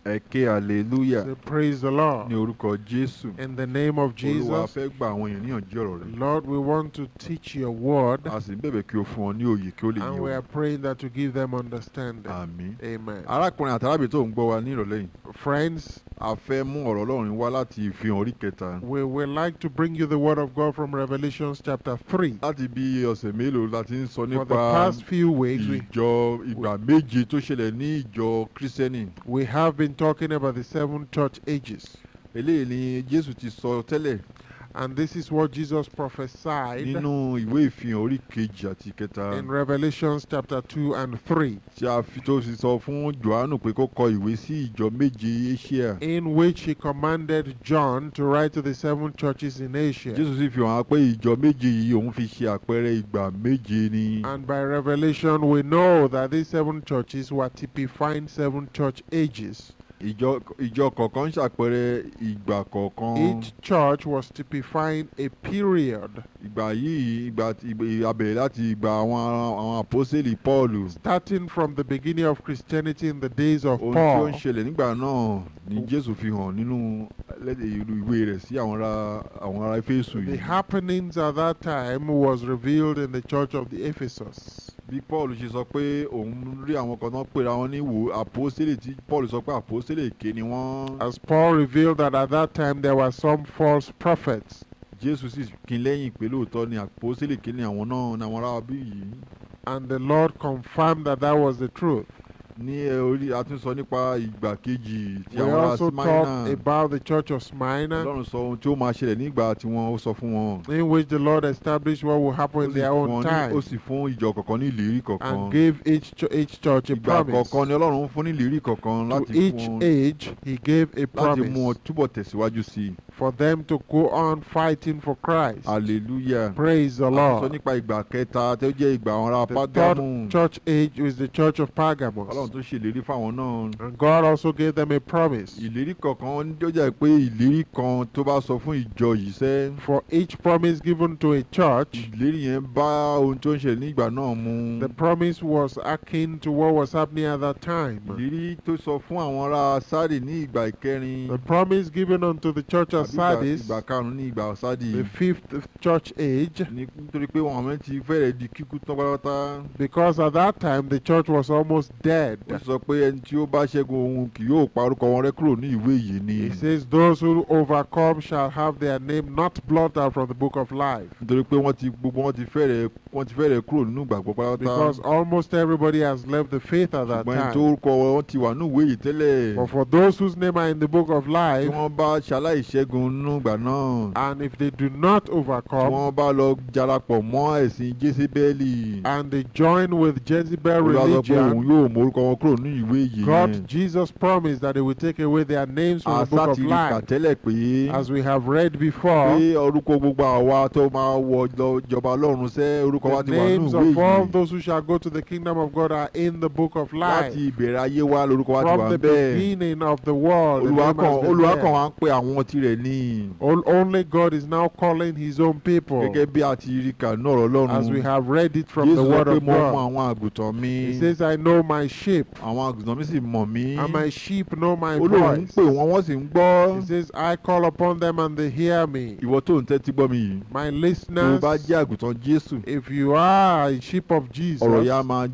Eke hallelujah. Say, praise the Lord. Ní orúkọ Jesu. In the name of Jesus. Olúwa fẹ́ gba àwọn èèyàn níyànjú ọ̀rọ̀ rẹ̀. Lord, we want to teach your word. A sì ń bẹ̀bẹ̀ kí o fún wọn ní òye kí ó lè yé wọn. And we are praying that to give them understanding. Àmín. Amen. Arákùnrin àti arábìnrin tó ń gbọ́ wa ní ìrọ̀lẹ́ yìí. Friends, a fẹ́ mú ọ̀rọ̀ Ọlọ́run wá láti ìfihàn orí kẹta. We would like to bring you the word of God from Revelation chapter 3. Láti bí ọ̀sẹ̀ mélòó la ti ń sọ nípa For the past few weeks, ìjọ ìgbà méje tó ṣẹlẹ̀ ní ìjọ Kírísítẹ́nì. We have been talking about the 7 church ages. Eléyìí ni Jésù ti sọ tẹ́lẹ̀. And this is what Jesus prophesied nínú ìwé ìfihàn orí kejì àti kẹta. in Revelation chapter 2 and 3. Tí a fi tó sì sọ fún Jòhánù pé kó kọ ìwé sí ìjọ méje Asia. In which he commanded John to write to the 7 churches in Asia. Jésù sì fi hàn pé ìjọ méje yìí òun fi ṣe àpẹẹrẹ ìgbà méje ni. And by revelation we know that these 7 churches were typifying 7 church ages. Ìjọ kọ̀ọ̀kan ṣàpẹẹrẹ ìgbà kọ̀ọ̀kan. Each church was typifying a period. Ìgbà yìí abẹ̀rẹ̀ láti ìgbà àwọn àpọ́sítélì Paul. Starting from the beginning of Christianity in the days of Paul. Ohun tí ó ń ṣẹlẹ̀ nígbà náà ni Jésù fi hàn nínú ìwé rẹ̀ sí àwọn ará Éfésù yìí. The happenings at that time was revealed in the church of the Ephesus. Bí Paul ṣe sọ pé òun rí àwọn kan náà pera wọn ní àpọ́sítélì tí Paul sọ pé àpọ́sítélì èké ni wọ́n. As Paul revealed that at that time there were some false prophets. Jésù sì kín lẹ́yìn pé lóòótọ́ ni àpọ́sítélì èké ni àwọn náà ní àwọn ará bí yìí. And the Lord confirmed that that was the truth. Ní orí àtúnsọ nípa ìgbà kejì tí We àwọn ará also Smyrna. talked about the church of Smyrna. Ọlọ́run sọ ohun tí ó máa ṣẹlẹ̀ nígbà tí wọ́n ó sọ fún wọn. In which the Lord established what will happen in their own time. Ó sì fún ìjọ kọ̀ọ̀kan ní ìlérí kọ̀ọ̀kan. And gave each church a promise. Ìgbà kọ̀ọ̀kan ni Ọlọ́run fún ní ìlérí kọ̀ọ̀kan láti fún wọn. To each age he gave a promise. Láti mú wọn túbọ̀ tẹ̀síwájú sí i. For them to go on fighting for Christ. Hallelujah. Praise the Lord. A sọ nípa ìgbà kẹta tó jẹ́ ìgbà àwọn ará Págámù. The third church age is the church of Pergamos. Ọlọ́run tó ṣèlérí fáwọn náà. And God also gave them a promise. Ìlérí kọ̀ọ̀kan ó jẹ́ pé ìlérí kan tó bá sọ fún ìjọ yìí sẹ́. For each promise given to a church. Ìlérí yẹn bá ohun tó ń ṣẹlẹ̀ ní ìgbà náà mu. The promise was akin to what was happening at that time. Ìlérí tó sọ fún àwọn ará Sádì ní ìgbà ìkẹrin. The promise given unto the church of Sardis. Ìgbà karùn-ún ní ìgbà Sádì. The 5th church age. Nítorí pé wọn àmọ́ ti fẹ́rẹ̀ di kíkú tán pátápátá. Because at that time the church was almost dead. Ó sọ pé ẹni tí ó bá ṣẹ́gun òun kì yóò pa orúkọ wọn rẹ́ kúrò ní ìwé yìí ni. He says those who overcome shall have their name not blotted out from the book of life. Nítorí pé gbogbo wọn ti fẹ́rẹ̀ kúrò nínú ìgbàgbọ́ pátápátá. Because almost everybody has left the faith at that time. Ṣùgbọ́n tó orúkọ wọn ti wà ní ìwé yìí tẹ́lẹ̀. But for those whose name are in the book of life. Tí wọ́n bá ṣaláìṣẹ́gun nínú ìgbà náà. And if they do not overcome. Tí wọ́n bá lọ darapọ̀ mọ́ ẹ̀sìn Jésíbẹ́lì. And they join with Jezebel religion. Olúwa sọ pé òun yóò mú orúkọ wọn kúrò ní ìwé yìí. God, Jesus promised that he would take away their names from the book of life. As we have read before. Pé orúkọ gbogbo àwa tó máa wọ ìjọba Ọlọ́run sẹ́ orúkọ wa ti wà nínú ìwé yìí. The names of all those who shall go to the kingdom of God are in the book of life. Láti ìbẹ̀rẹ̀ ayé wa lórúkọ wa ti wà bẹ́ẹ̀. From the beginning of the world. Olúwa kan wá ń pe àwọn tirẹ̀ ní. Only God is now calling his own people. Gẹ́gẹ́ bí a ti rí kà náà Ọlọ́run. As we have read it from the word of God. Jésù sọ pé mo mọ àwọn àgùntàn mi. He says, I know my sheep. Àwọn àgùntàn mi sì mọ̀ mí. And my sheep know my voice. Olóhùn ń pè wọ́n sì ń gbọ́. He says, I call upon them and they hear me. Ìwọ tó ń tẹ́tí gbọ́ mi yìí. My listeners. Tó bá jẹ́ àgùntàn Jésù. If you are a sheep of Jesus. Ọ̀rọ̀ yà máa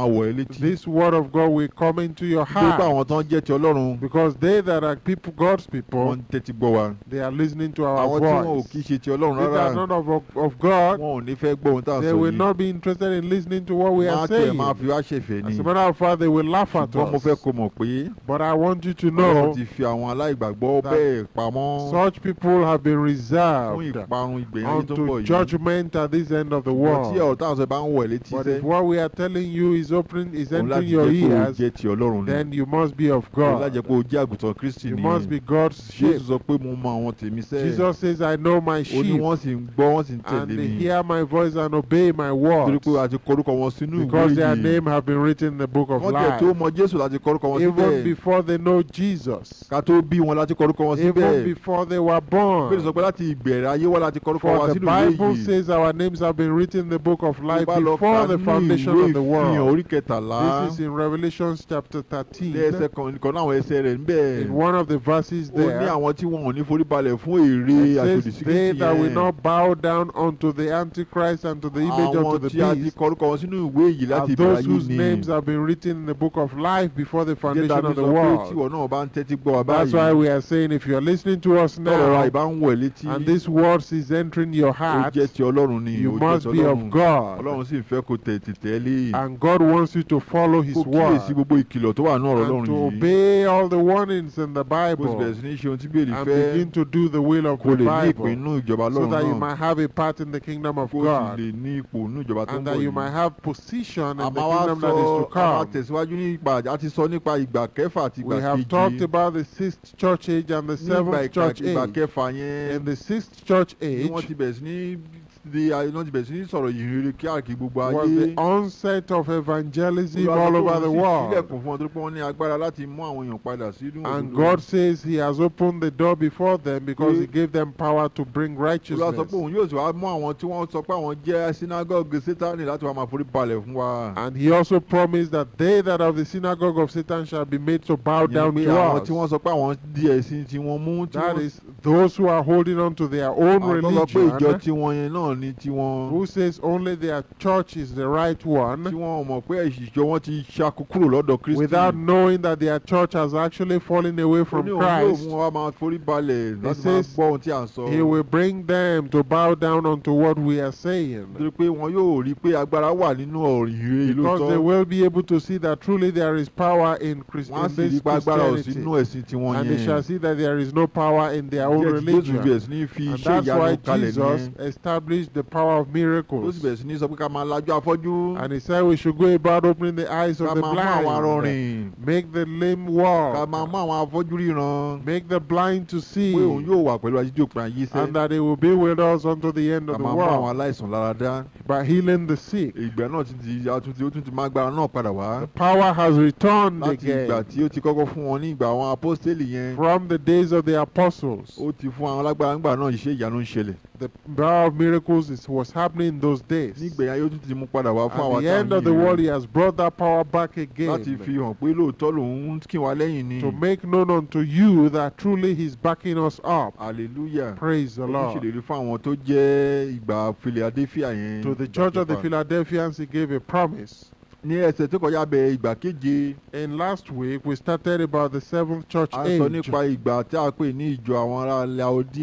wọ̀ ẹ́ létí. This word of God will come into your heart. Gbogbo àwọn tó ń jẹ́ ti Ọlọ́run. Because they that are people, God's people. Wọ́n ń tẹ́tí gbọ́ wa. They are listening to our voice. Àwọn tí wọn ò kì í ṣe ti Ọlọ́run rárá. They are not of God. Wọn ò ní fẹ́ gbọ́ ohun tá a sọ yìí. They will not be interested in listening to what we are saying. Máa fi wá ṣèfẹ́ ni. As a matter of fact, they will laugh at us. Ṣùgbọ́n mo fẹ́ kó mọ̀ pé. But I want you to know. Ọlọ́run ti fi àwọn aláìgbàgbọ́ bẹ́ẹ̀ pamọ́. Such people have been reserved. Fún ìparun ìgbẹ̀yìn tó ń bọ̀ unto yìí. judgment at this end of the world. Tí ọ̀rọ̀ táwọn sọ bá ń wọ̀ ẹ́ létí sẹ́. But if what we are telling you is entering your ears, then you must be of God. You must be God's sheep. Jesus says, I know my sheep. And they hear my voice and obey my words. Because their name have been written in the book of life. Even before they know Jesus. Even before they were born. For the Bible says our names have been written in the book of life before the foundation of the world. This is in Revelation chapter 13. In one of the verses there, it says, they that will not bow down unto the Antichrist and to the image unto the beast are those whose names have been written in the book of life before the foundation of the world. That's why we are saying, if you are listening to us now and this word is entering your heart, you must be of God. And God wants you to follow His word and to obey all the warnings in the Bible and begin to do the will of the Bible, so that you might have a part in the kingdom of God and that you might have position in the kingdom that is to come. We have talked about the 6th church age and the 7th church age. In the 6th church age was the onset of evangelism all over the world. And God says He has opened the door before them because He gave them power to bring righteousness. And He also promised that they that of the synagogue of Satan shall be made to bow down to us. That is, those who are holding on to their own religion, who says only their church is the right one, without knowing that their church has actually fallen away from Christ. He says He will bring them to bow down unto what we are saying, because they will be able to see that truly there is power in this Christianity, and they shall see that there is no power in their own religion. And that's why Jesus established the power of miracles. And He said we should go about opening the eyes of the blind, make the lame walk, make the blind to see, and that He will be with us unto the end of the world by healing the sick. The power has returned again from the days of the apostles. The power of miracles was happening in those days. At the end of the world, He has brought that power back again to make known unto you that truly He's backing us up. Hallelujah. Praise the Lord. To the church of the Philadelphians, He gave a promise. And last week we started about the 7th church age,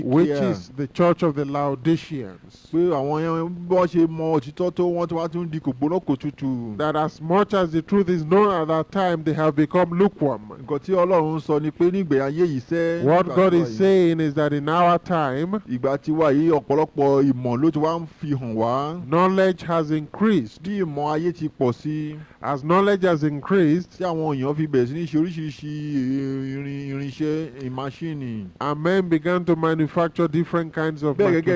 which is the church of the Laodiceans. That as much as the truth is known at that time, they have become lukewarm. What God is saying is that in our time, knowledge has increased. As knowledge has increased, and men began to manufacture different kinds of machines,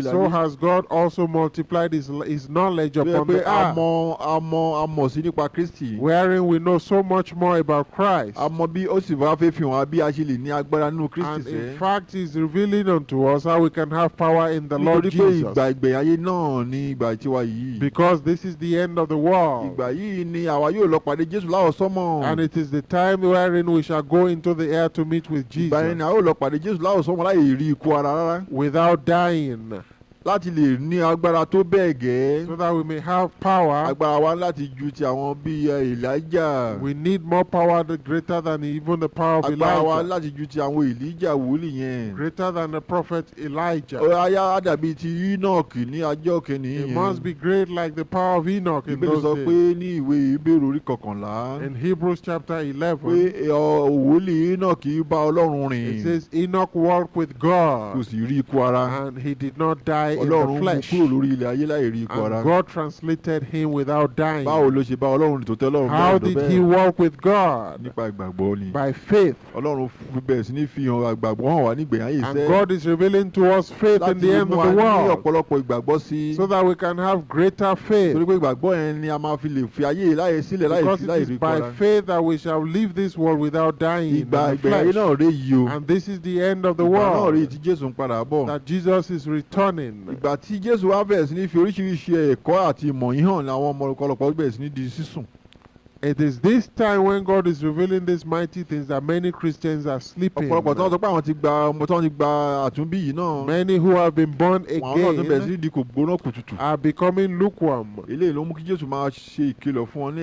so has God also multiplied His knowledge upon the earth, wherein we know so much more about Christ. And in fact, He's revealing unto us how we can have power in the Lord Jesus. Because this is the end of the world. And it is the time wherein we shall go into the air to meet with Jesus without dying. So that we may have power. We need more power greater than even the power of Elijah. Greater than the prophet Elijah. It must be great like the power of Enoch in those days. In Hebrews chapter 11, it says Enoch walked with God and he did not die in the flesh. And God translated him without dying. How did he walk with God? By faith. And God is revealing to us faith in the end of the world, so that we can have greater faith. Because it is by faith that we shall leave this world without dying in the flesh. And this is the end of the world, that Jesus is returning. ìgbà tí Jésù wá bẹ̀rẹ̀ sí ní fi oríṣiríṣi ẹ̀kọ́ àti ìmọ̀ yìí hàn làwọn ọmọ ọ̀pọ̀lọpọ̀ bẹ̀rẹ̀ sí ní di sísùn. It is this time when God is revealing these mighty things that many Christians are sleeping. ọ̀pọ̀lọpọ̀ tí wọ́n sọ pé àwọn ti gba ọmọ tí wọ́n ti gba àtúnbí yìí náà. Many who have been born again àwọn náà tún bẹ̀rẹ̀ sí ní di kò gbóná kùtùtù. are becoming lukewarm. eléyìí ló mú kí Jésù máa ṣe ìkìlọ̀ fún wọn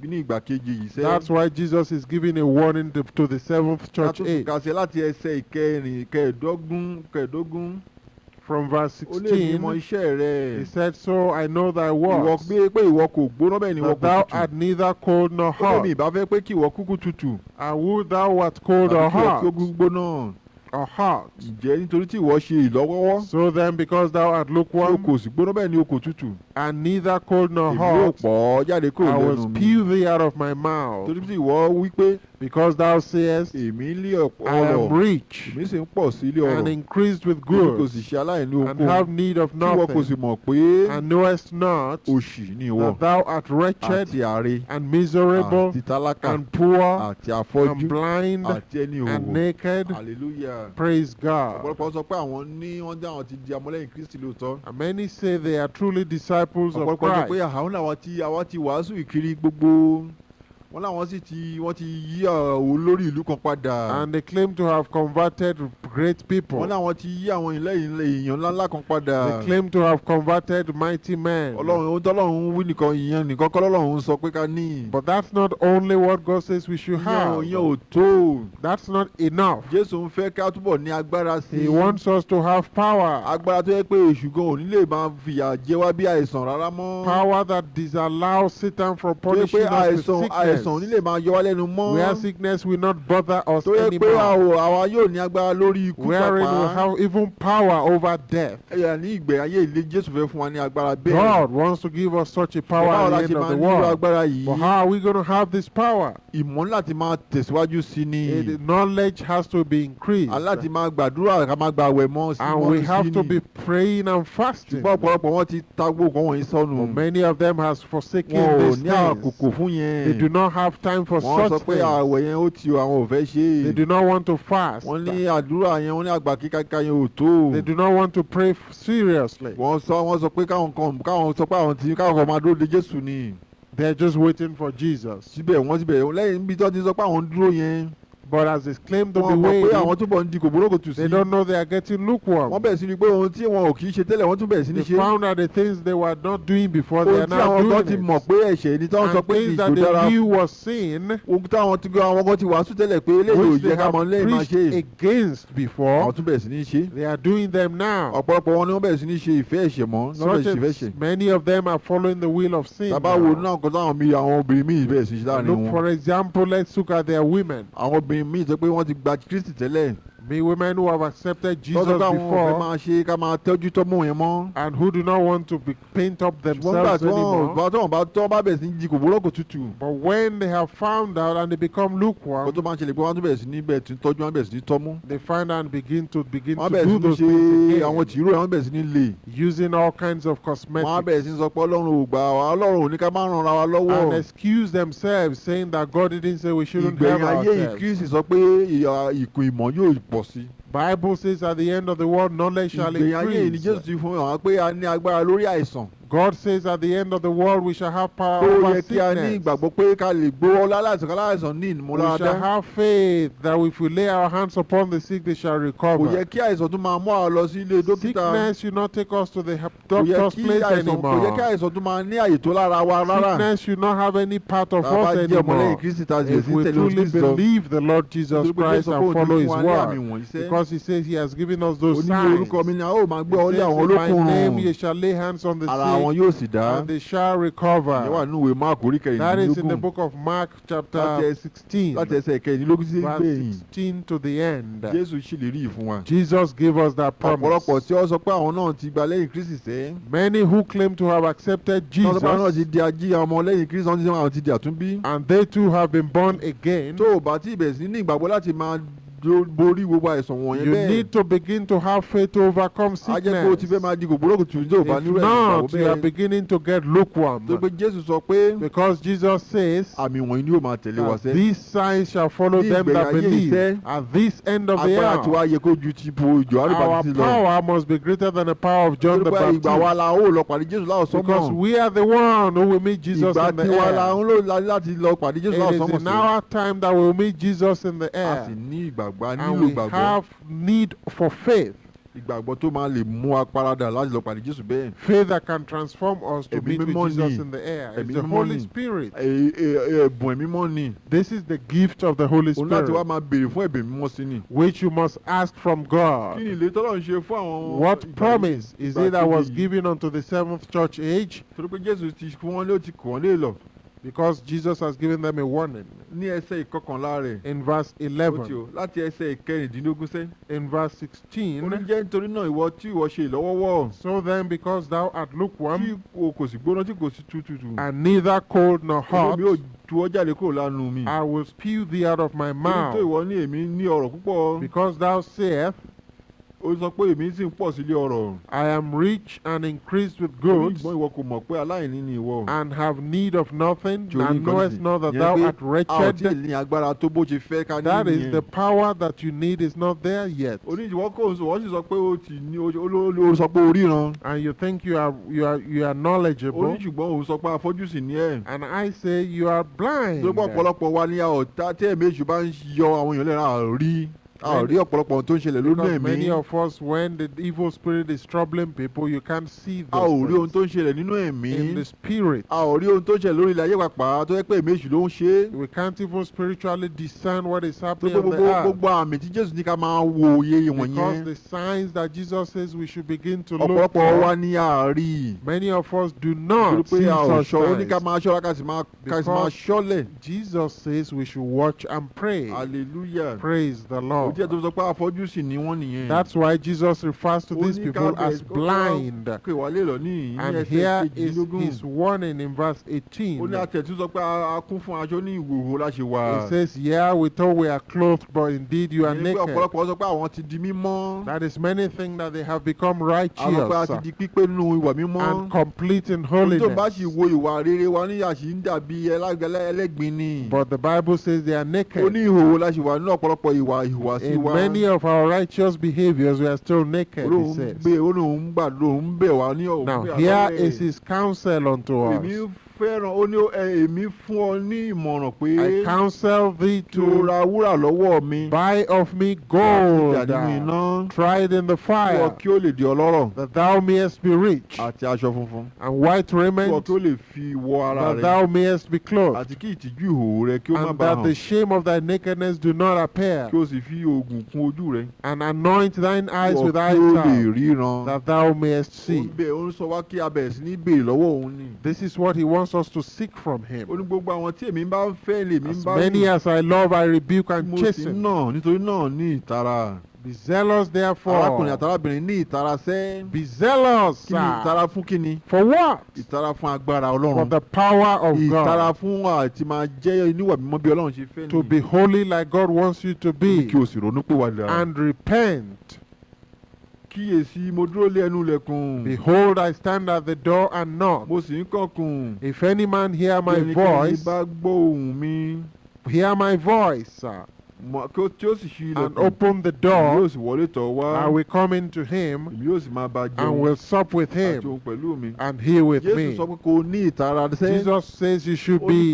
ní ìgbà kejì yìí sẹ́. That's why Jesus is giving a warning to the seventh church age. kàṣẹ láti ẹsẹ̀ kẹẹ̀dógún. From verse 16, he said, so I know thy works, that thou art neither cold nor hot. And would thou wert cold or hot? Or hot. So then, because thou art lukewarm, and neither cold nor hot, I will spew thee out of my mouth. Because thou sayest, I am rich, and increased with goods, and have need of nothing, and knowest not that thou art wretched, and miserable, and poor, and blind, and naked. Hallelujah. Praise God. And many say they are truly disciples of Christ. And they claim to have converted great people. They claim to have converted mighty men. But that's not only what God says we should have. That's not enough. He wants us to have power. Power that disallows Satan from punishing us with sickness. Where sickness will not bother us anymore. Wherein we have even power over death. God wants to give us such a power at the end of the world. But how are we going to have this power? The knowledge has to be increased. And we have to be praying and fasting. But many of them have forsaken these things. They do not have time for such things. They do not want to fast. They do not want to pray seriously. They're just waiting for Jesus. But as they claim to be waiting, they don't know they are getting lukewarm. They found that the things they were not doing before, they are now doing it. And things that they knew was sin, which they have preached against before, they are doing them now. Such as many of them are following the will of sin. Look, for example, let's look at their women. Be women who have accepted Jesus before and who do not want to paint up themselves anymore. But when they have found out and they become lukewarm, they find out and begin to do those things again, using all kinds of cosmetics, and excuse themselves, saying that God didn't say we shouldn't have ourselves. Bible says at the end of the world, knowledge shall increase. God says at the end of the world we shall have power over sickness. We shall have faith that if we lay our hands upon the sick, they shall recover. Sickness should not take us to the doctor's place anymore. Sickness should not have any part of us anymore. If we truly believe the Lord Jesus Christ and follow His word, because He says He has given us those signs. He says, in my name ye shall lay hands on the sick, and they shall recover. That is in the book of Mark chapter 16, verse 16 to the end. Jesus gave us that promise. Many who claim to have accepted Jesus, and they too have been born again, need to begin to have faith to overcome sickness. If not, you are beginning to get lukewarm. Because Jesus says that these signs shall follow them that believe. At this end of the hour, our power must be greater than the power of John the Baptist. Because we are the one who will meet Jesus in the air. It is in our time that we will meet Jesus in the air. And we have need for faith. Faith that can transform us to meet with Jesus in the air. It's the Holy Spirit. This is the gift of the Holy Spirit, which you must ask from God. What promise is it that was given unto the seventh church age? Because Jesus has given them a warning. In verse 11. In verse 16. So then, because thou art lukewarm, and neither cold nor hot, I will spew thee out of my mouth. Because thou sayest, I am rich and increased with goods, and have need of nothing, and knowest not that thou art wretched. That is, the power that you need is not there yet. And you think you are knowledgeable, and I say you are blind. Because many of us, when the evil spirit is troubling people, you can't see those things in the spirit. We can't even spiritually discern what is happening on the earth. Because the signs that Jesus says we should begin to look for, many of us do not see such signs. Because Jesus says we should watch and pray. Hallelujah. Praise the Lord. That's why Jesus refers to these people as blind. And here is his warning in verse 18. He says, yeah, we thought we are clothed, but indeed you are naked. That is many things that they have become righteous and complete in holiness. But the Bible says they are naked. In many of our righteous behaviors, we are still naked, he says. Now, here is his counsel unto us. I counsel thee to buy of me gold tried in the fire, that thou mayest be rich, and white raiment, that thou mayest be clothed, and that the shame of thy nakedness do not appear, and anoint thine eyes with eye salve, that thou mayest see. This is what he wants us to seek from him. As many as I love, I rebuke and chasten. Be zealous, therefore. Be zealous, sir. For what? For the power of God. To be holy like God wants you to be. And repent. Behold, I stand at the door and knock. If any man hear my voice, sir, and open the door, I will come into him and will sup with him, and he with me. Jesus says you should be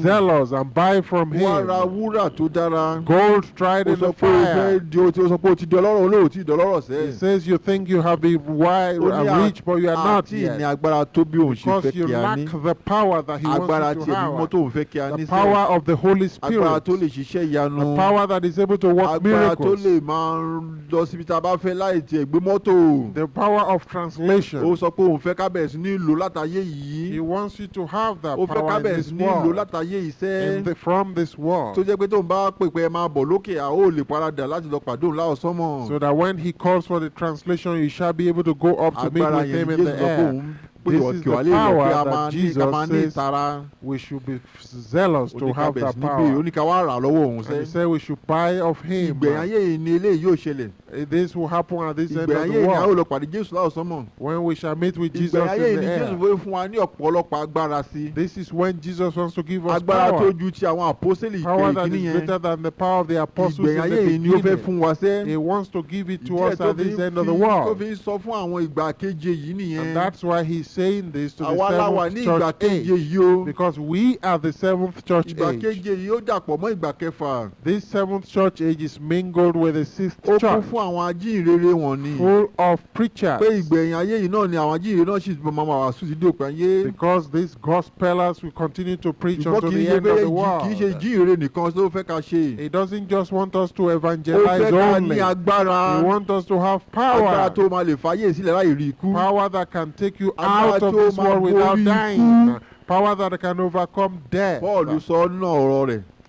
zealous and buy from him gold tried in the fire. He says you think you have been rich, but you are not yet, because you lack the power that he wants you to have, the power of the Holy Spirit, the power that is able to work miracles, the power of translation. He wants you to have that power in this world, from this world, so that when he calls for the translation, you shall be able to go up to meet with him in the air. This is the power that Jesus says we should be zealous to have that power. And he said we should buy of him. This will happen at this end of the world. When we shall meet with Jesus in the air. This is when Jesus wants to give us power. Power that is greater than the power of the apostles in the beginning. He wants to give it to us at this end of the world. And that's why he's saying this to the seventh church age. Because we are the seventh church age. This seventh church age is mingled with the sixth church. Full of preachers. Because these gospelers will continue to preach until the end of the world. He doesn't just want us to evangelize only. He wants us to have power. Power that can take you out of this world without dying. Power that can overcome death.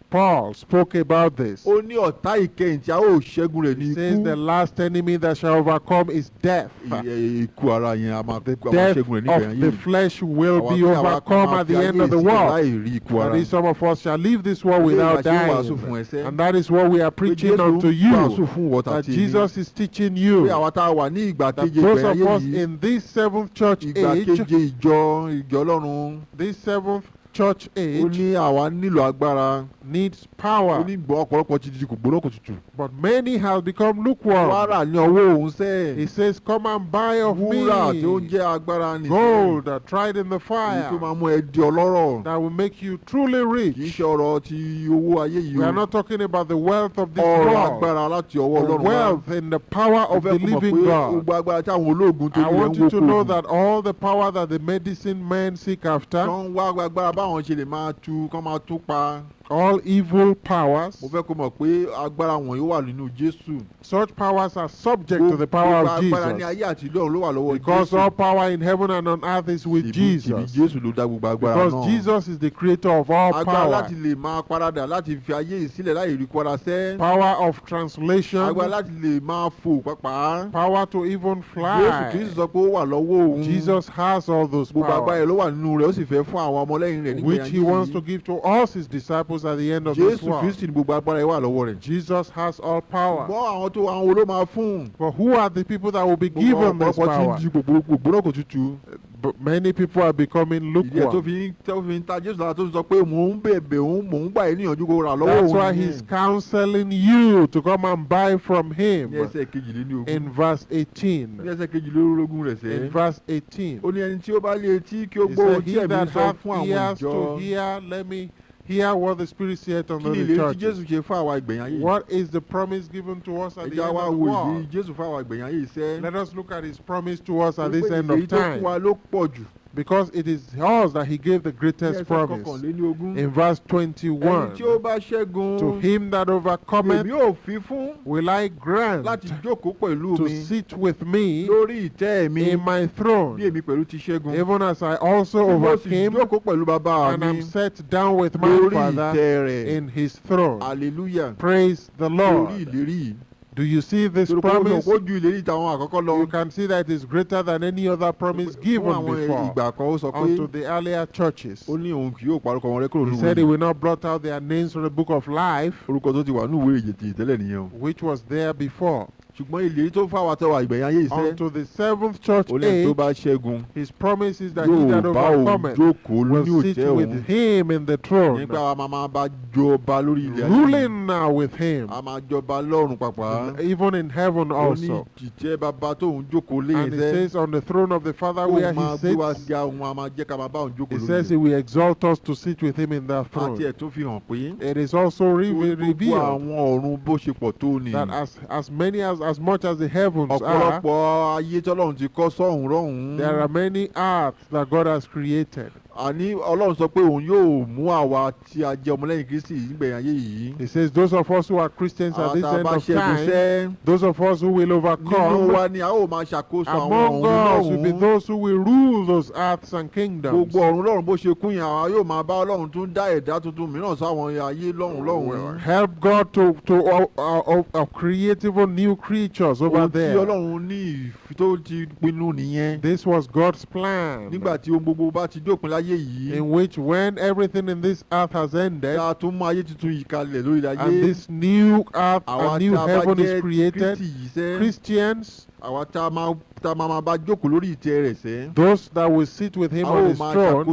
Paul spoke about this. He says the last enemy that shall overcome is death. The death of the flesh will be overcome at the end of the world. And some of us shall leave this world without dying. And that is what we are preaching unto you. That Jesus is teaching you. That those of us in this seventh church age, this seventh church age needs power. But many have become lukewarm. He says, come and buy of me gold tried in the fire that will make you truly rich. We are not talking about the wealth of this world, the wealth in the power of the living God. I want you to know that all the power that the medicine men seek after, all evil powers, such powers are subject to the power of Jesus. Because all power in heaven and on earth is with Jesus. Because Jesus is the creator of all power. Power of translation. Power to even fly. Jesus has all those powers, which he wants to give to us, his disciples, at the end of this world. Jesus has all power. But who are the people that will be given this power? But many people are becoming lukewarm. That's why he's counseling you to come and buy from him. In verse 18. In verse 18. He said, he that hath ears to hear, let me hear what the Spirit saith unto the churches. What is the promise given to us at the end of the world? Let us look at his promise to us at this end of time. Because it is us that he gave the greatest promise. In verse 21, to him that overcometh will I grant to sit with me in my throne, even as I also overcame and am set down with my Father in his throne. Hallelujah. Praise the Lord. Do you see this promise? You can see that it is greater than any other promise given before unto the earlier churches. He said he will not blot out their names from the book of life, which was there before. Unto the seventh church age, his promise is that he that overcometh will sit with him in the throne, ruling now with him, even in heaven also. And he says on the throne of the Father where he sits, he says he will exalt us to sit with him in that throne. It is also revealed that as much as the heavens are, there are many earths that God has created. àní Ọlọ́run sọ pé òun yóò mú àwa tí a jẹ́ ọmọlẹ́yìn Kristi nígbẹ̀yìn ayé yìí. He says those of us who are Christians at this end of time, those of us who will overcome, nínú wa ni a ó máa ṣàkóso àwọn among us will be those who will rule those earths and kingdoms. Gbogbo ọ̀run lọ́run bó ṣe kún yẹn àwa yóò máa bá Ọlọ́run tún dá ẹ̀dá tuntun mìíràn sáwọn ayé lọ́run. Help God to create even new creatures over there. Ohun tí Ọlọ́run ní tó ti pinnu nìyẹn. This was God's plan. Nígbà tí ohun gbogbo bá ti dópin láyé yìí. In which when everything in this earth has ended, a tún mú ayé tuntun yìí kalẹ̀ lórí ayé. and this new earth and new heaven is created, Christians, àwa tá a máa bá jókòó lórí ìtẹ́ rẹ̀ sẹ́. Those that will sit with him on his throne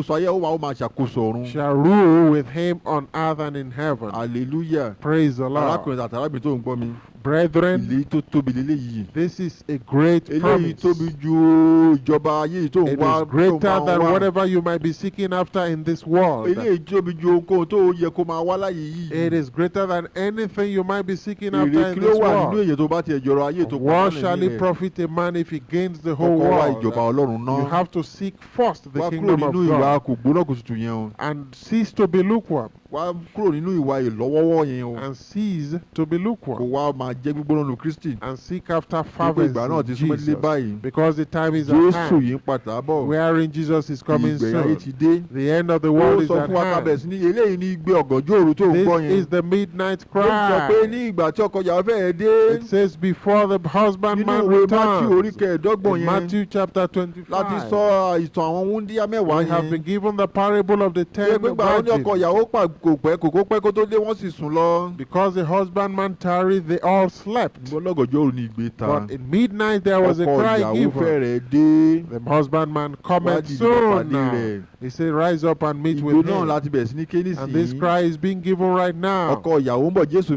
shall rule with him on earth and in heaven. Hallelujah. Praise the Lord. Arákùnrin àti arábìnrin tó ń gbọ́ mi. Brethren, ìlérí tó tóbi lélẹ́yìí. This is a great promise. Eléyìí tóbi ju ìjọba ayé tó ń wá. It is greater than whatever you might be seeking after in this world. Eléyìí tóbi ju ohunkóhun tó yẹ kó máa wá láyé yìí. It is greater than anything you might be seeking after in this world. Èrè kí ló wà nínú èyí tó bá tiẹ̀ jọrọ ayé tó pa What shall it profit a man if he gains the whole world? Ìjọba Ọlọ́run náà. You have to seek first the kingdom of God. Wá kúrò nínú ìwà kò gbóná kò tutù yẹn o. And cease to be lukewarm. Wá kúrò nínú ìwà ìlọ́wọ́wọ́ yẹn o. And cease to be lukewarm. Kò wá máa jẹ́ gbígbóná nínú Kristi. And seek after fervency in Jesus. Because the time is at Jésù yìí ń padà bọ̀. Wherein Jesus is coming soon. Ìgbẹ̀yìn ayé ti dé. The end of the world is at hand. Ó sọ fún wa kábẹ̀ sí ní eléyìí ní igbe ọ̀gànjọ́ òru tó ń gbọ́ yẹn. This is the midnight cry. Ó sọ pé ní ìgbà tí ọkọ ìyàwó fẹ́ẹ́ dé. It says before the husbandman returns. Nínú ìwé Matthew orí kẹẹ̀ẹ́dọ́gbọ̀n yẹn. Matthew chapter 25. Láti sọ ìtàn àwọn wúndíá mẹ́wàá yẹn. We have been given the parable of the 10 virgins. Gbégbá wọn ní ọkọ ìyàwó kò pẹ́ kó tó dé wọ́n sì sùn lọ. Because the husbandman tarried, they all slept. Ọlọ́gànjọ́ òru ní ìgbé ta. But in midnight there was a cry given. The husbandman cometh soon now. He said, rise up and meet with him. And this cry is being given right now. Because Jesus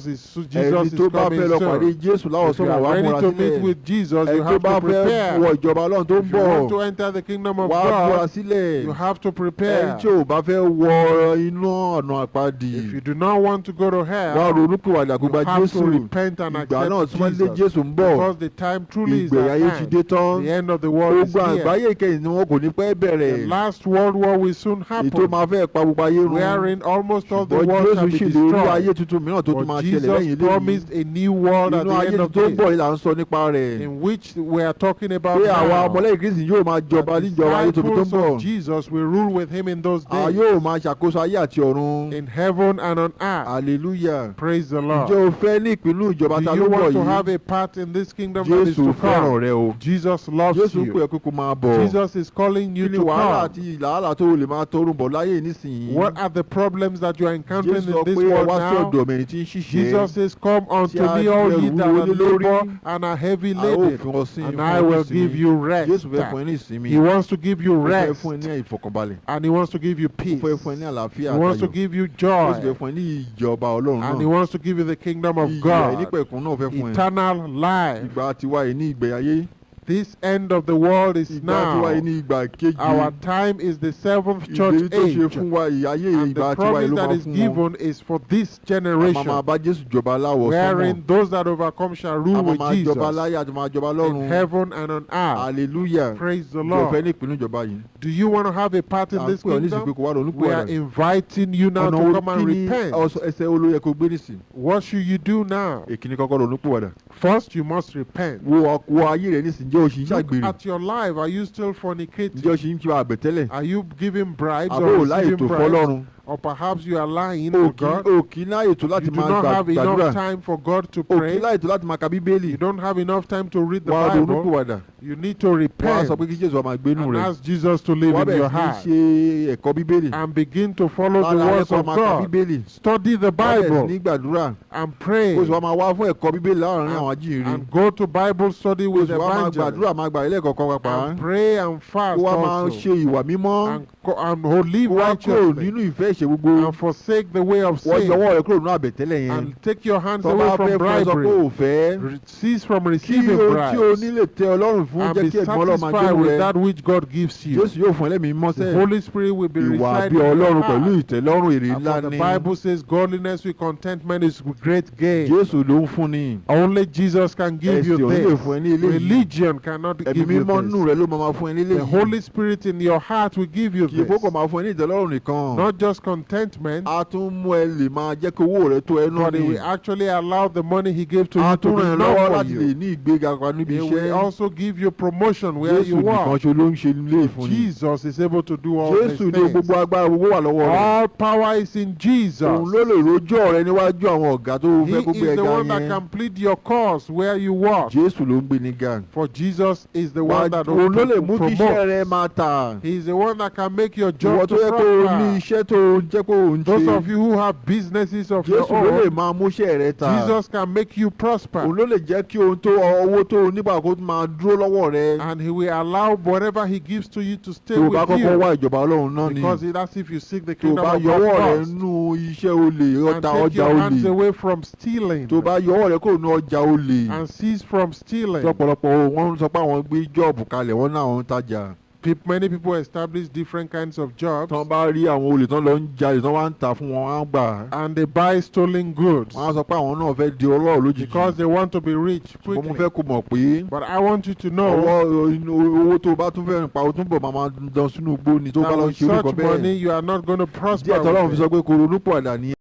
is coming soon. If you are ready to meet with Jesus, you have to prepare. If you want to enter the kingdom of God, you have to prepare. If you do not want to go to hell, you have to repent and accept Jesus. Because the time truly is at hand. The end of the world is here. The last world war will soon happen, wherein almost all the world shall be destroyed. But Jesus promised a new world at the end of days, in which we are talking about now. The disciples of Jesus will rule with him in those days, in heaven and on earth. Hallelujah. Praise the Lord. Do you want to have a part in this kingdom that is to come? Jesus loves you. Jesus is calling you to come. What are the problems that you are encountering in this world now? Jesus says, come unto me all ye that are labor and are heavy laden, and I will give you rest. He wants to give you rest, and he wants to give you peace. He wants to give you joy, and he wants to give you the kingdom of God, eternal life. This end of the world is now. Our time is the 7th church age. And the promise that is given is for this generation, wherein those that overcome shall rule with Jesus in heaven and on earth. Hallelujah. Praise the Lord. Do you want to have a part in this kingdom? We are inviting you now to come and repent. What should you do now? First, you must repent. Look at your life. Are you still fornicating? Are you giving bribes or receiving bribes? Or perhaps you are lying to God. You do not have enough time for God to pray. You don't have enough time to read the Bible. You need to repent and ask Jesus to live in your heart. And begin to follow the words of God. Study the Bible and pray. And go to Bible study with evangelists. And pray and fast also. And live righteously. ẹ̀ṣẹ̀ gbogbo. and forsake the way of sin. wọ́n yọwọ́ rẹ kúrò nínú àbẹ̀tẹ́lẹ̀ yẹn. and take your hands away from bribery. Cease from receiving bribes. kí o ní lè tẹ Ọlọ́run fún jẹ́ kí ẹ̀gbọ́n Ọlọ́run máa jẹ́ rẹ. and be satisfied with that which God gives you. Jésù yóò fún ẹlẹ́mìí mímọ́ sẹ́ẹ̀. The Holy Spirit will be residing in your heart. Ìwà bí Ọlọ́run pẹ̀lú ìtẹ́lọ́rùn èrè ńlá ni. The Bible says godliness with contentment is great gain. Jésù ló ń fún ni. Only Jesus can give you this. Religion cannot give you this. Ẹ̀mí mímọ́ nínú rẹ ló máa fún ẹ ní eléyìí. The Holy Spirit in your heart will give you this. Kì í fọ́kàn máa fún ẹ ní ìtẹ́lọ́rùn nìkan. Not just contentment. A tún mú ẹ lè máa jẹ́ kí owó rẹ tó ẹnu ni. But he will actually allow the money he gave to you to be enough for you. A tún ràn lọ́wọ́ láti lè ní ìgbéga kan níbi iṣẹ́. He will also give you promotion where you work. Jésù nìkan ṣo ló ń ṣe nílé ìfúnni. Jesus is able to do all these things. Jésù ní gbogbo agbára gbogbo wà lọ́wọ́ rẹ̀. All power is in Jesus. Òun ló lè rojọ́ rẹ níwájú àwọn ọ̀gá tó fẹ́ gbogbo ẹ̀ga yẹn. He is the one that can plead your cause where you work. Jésù ló ń gbé ní gan. For Jesus is the one that òun ló lè mú kí iṣẹ́ rẹ máa tà. He is the one that can make your job to prosper. Ìwọ tó yẹ kó o ní iṣẹ́ tó jẹ́ kó o ń ṣe. Those of you who have businesses of your own. Jésù ló lè máa mú iṣẹ́ rẹ tà. Jesus can make you prosper. Òun ló lè jẹ́ kí ohun tó owó tó nígbà kó máa dúró lọ́wọ́ rẹ. And he will allow whatever he gives to you to stay with you. Tó bá kọ́kọ́ wá ìjọba Ọlọ́run náà ni. Because that's if you seek the kingdom of God first. Tó bá yọwọ́ rẹ nínú iṣẹ́ olè and take your hands away from stealing. Tó bá yọwọ́ rẹ kúrò nínú ọjà olè. And cease from stealing. Ọ̀pọ̀lọpọ̀ wọ́n sọ pé àwọn gbé jọ́ọ̀bù kalẹ̀ wọ́n náà wọ́n ń tajà. Many people establish different kinds of jobs. Tán bá rí àwọn olè tán lọ ń jalè tán wá ń tà fún wọn wá ń gbà. And they buy stolen goods. Wọ́n á sọ pé àwọn náà fẹ́ di ọlọ́rọ̀ lójijì. Because they want to be rich quickly. Mo fẹ́ kó mọ̀ pé. But I want you to know. Owó tó bá tún fẹ́ rìn pa o tún bọ̀ máa dán sínú igbó ni tó bá lọ ṣe orúkọ bẹ́ẹ̀. With such money you are not going to prosper. Díẹ̀ tọ́lọ́run fi sọ pé kò ronú pọ̀ àdá ni.